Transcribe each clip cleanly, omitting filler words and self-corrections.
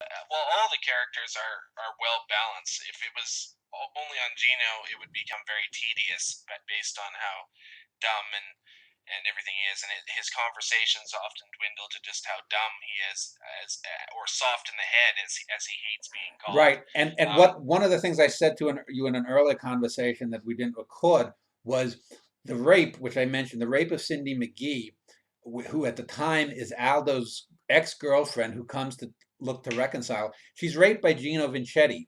Well, all the characters are well balanced. If it was only on Gino, it would become very tedious, but based on how dumb and everything he is, and his conversations often dwindle to just how dumb he is, as or soft in the head as he hates being called. Right. And Um, what one of the things I said to you in an earlier conversation that we didn't record was the rape, which I mentioned, the rape of Cindy McGee, who at the time is Aldo's ex-girlfriend who comes to look to reconcile. She's raped by Gino Vincetti.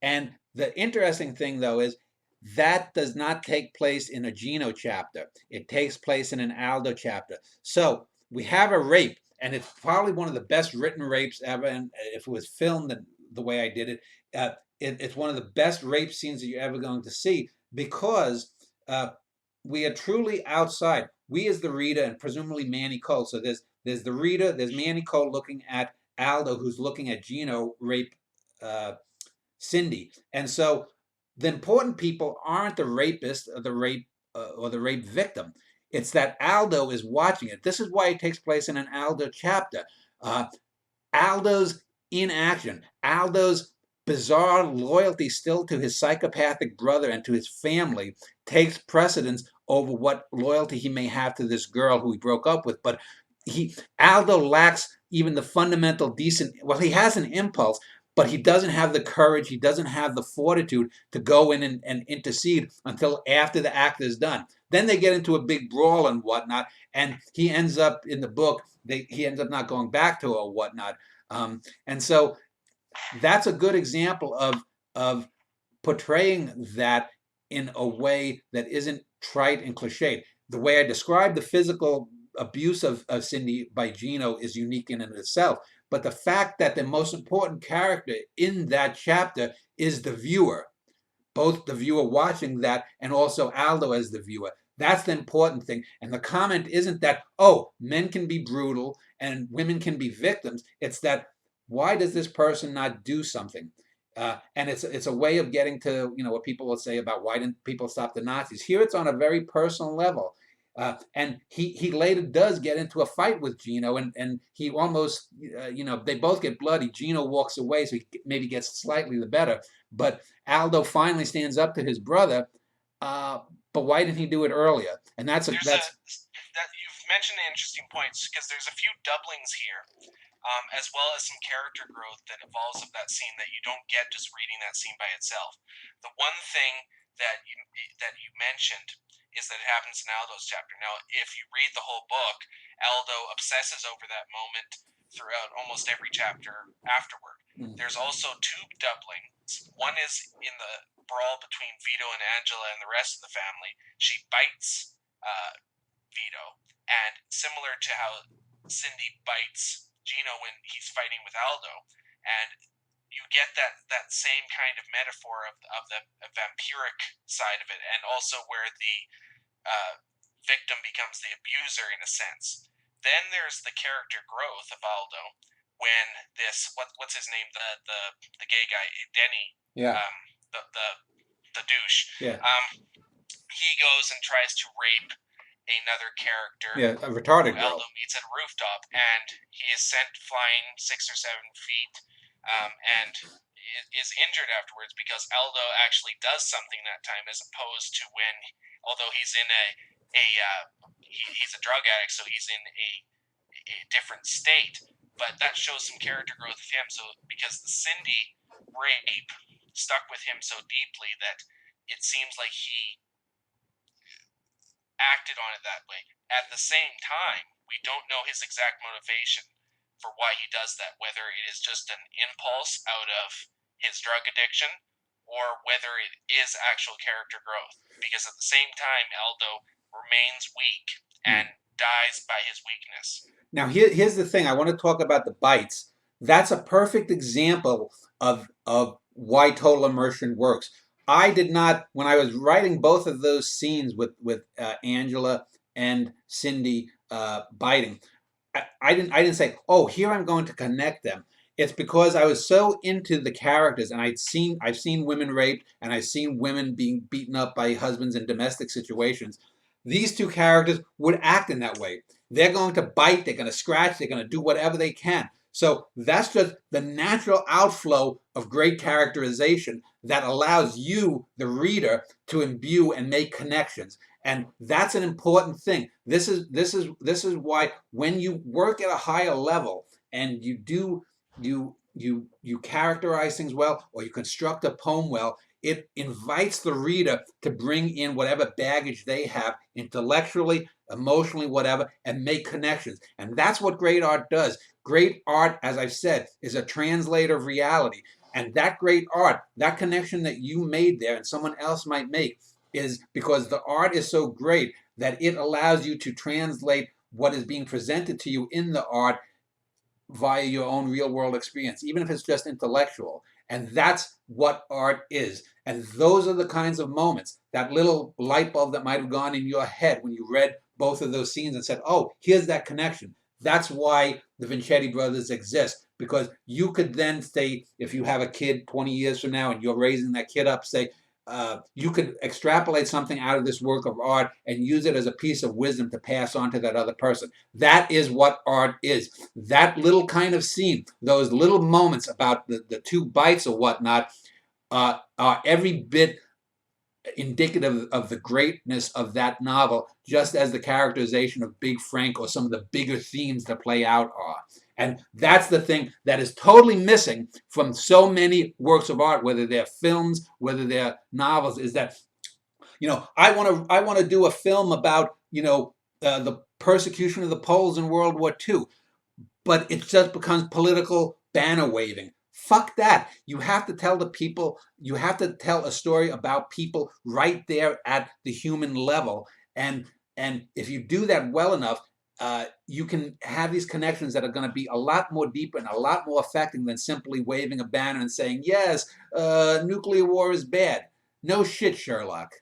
And the interesting thing though is that does not take place in a Gino chapter. It takes place in an Aldo chapter. So we have a rape, and it's probably one of the best written rapes ever. And if it was filmed the way I did it, it's one of the best rape scenes that you're ever going to see because uh, we are truly outside. We as the reader, and presumably Manny Cole. So there's the reader, there's Manny Cole looking at Aldo, who's looking at Gino rape uh, Cindy, and so the important people aren't the rapist or the rape victim. It's that Aldo is watching it. This is why it takes place in an Aldo chapter. Uh, Aldo's inaction, Aldo's bizarre loyalty still to his psychopathic brother and to his family takes precedence over what loyalty he may have to this girl who he broke up with. But Aldo lacks even the fundamental decent. Well, he has an impulse, but he doesn't have the courage. He doesn't have the fortitude to go in and intercede until after the act is done. Then they get into a big brawl and whatnot, and he ends up in the book. He ends up not going back to her or whatnot. And so that's a good example of portraying that in a way that isn't trite and cliched. The way I described the physical abuse of Cindy by Gino is unique in and of itself. But the fact that the most important character in that chapter is the viewer, both the viewer watching that and also Aldo as the viewer. That's the important thing. And the comment isn't that, oh, men can be brutal and women can be victims. It's that, why does this person not do something? And it's a way of getting to, what people will say about why didn't people stop the Nazis. Here it's on a very personal level. And he later does get into a fight with Gino, and he almost, they both get bloody. Gino walks away, so he maybe gets slightly the better. But Aldo finally stands up to his brother. But why didn't he do it earlier? And there's a that's that you've mentioned interesting points because there's a few doublings here, as well as some character growth that evolves of that scene that you don't get just reading that scene by itself. The one thing that you mentioned is that it happens in Aldo's chapter. Now, if you read the whole book, Aldo obsesses over that moment throughout almost every chapter afterward. There's also two doublings. One is in the brawl between Vito and Angela and the rest of the family. She bites Vito, and similar to how Cindy bites Gino when he's fighting with Aldo, and you get that same kind of metaphor of the vampiric side of it, and also where the victim becomes the abuser in a sense. Then there's the character growth of Aldo when this what's his name, the gay guy, Denny, yeah, the douche, yeah, he goes and tries to rape another character yeah, a who retarded girl. Aldo meets at a rooftop, and he is sent flying 6 or 7 feet, and is injured afterwards because Aldo actually does something that time, as opposed to when, although he's in he's a drug addict, so he's in a different state, but that shows some character growth of him. So because the Cindy rape stuck with him so deeply that it seems like he acted on it that way. At the same time, we don't know his exact motivation for why he does that, whether it is just an impulse out of his drug addiction or whether it is actual character growth. Because at the same time, Aldo remains weak Hmm. and dies by his weakness. Now here's the thing. I want to talk about the bites. That's a perfect example of why total immersion works. I did not, when I was writing both of those scenes with Angela and Cindy biting. I didn't say, oh, here I'm going to connect them. It's because I was so into the characters, and I've seen women raped, and I've seen women being beaten up by husbands in domestic situations. These two characters would act in that way. They're going to bite, they're going to scratch, they're going to do whatever they can. So that's just the natural outflow of great characterization that allows you, the reader, to imbue and make connections. And that's an important thing. This is why when you work at a higher level and you characterize things well, or you construct a poem well, it invites the reader to bring in whatever baggage they have intellectually, emotionally, whatever, and make connections. And that's what great art does. Great art, as I've said, is a translator of reality. And that great art, that connection that you made there and someone else might make, is because the art is so great that it allows you to translate what is being presented to you in the art via your own real world experience, even if it's just intellectual. And that's what art is. And those are the kinds of moments, that little light bulb that might have gone in your head when you read both of those scenes and said, oh, here's that connection. That's why the Vincetti brothers exist. Because you could then say, if you have a kid 20 years from now and you're raising that kid up, say, you could extrapolate something out of this work of art and use it as a piece of wisdom to pass on to that other person. That is what art is. That little kind of scene, those little moments about the two bites or whatnot, are every bit indicative of the greatness of that novel, just as the characterization of Big Frank or some of the bigger themes that play out are. And that's the thing that is totally missing from so many works of art, whether they're films, whether they're novels, is that, I want to do a film about, the persecution of the Poles in World War II, but it just becomes political banner waving. Fuck that. You have to tell the people, you have to tell a story about people right there at the human level. And if you do that well enough, you can have these connections that are going to be a lot more deeper and a lot more affecting than simply waving a banner and saying, yes, nuclear war is bad. No shit, Sherlock.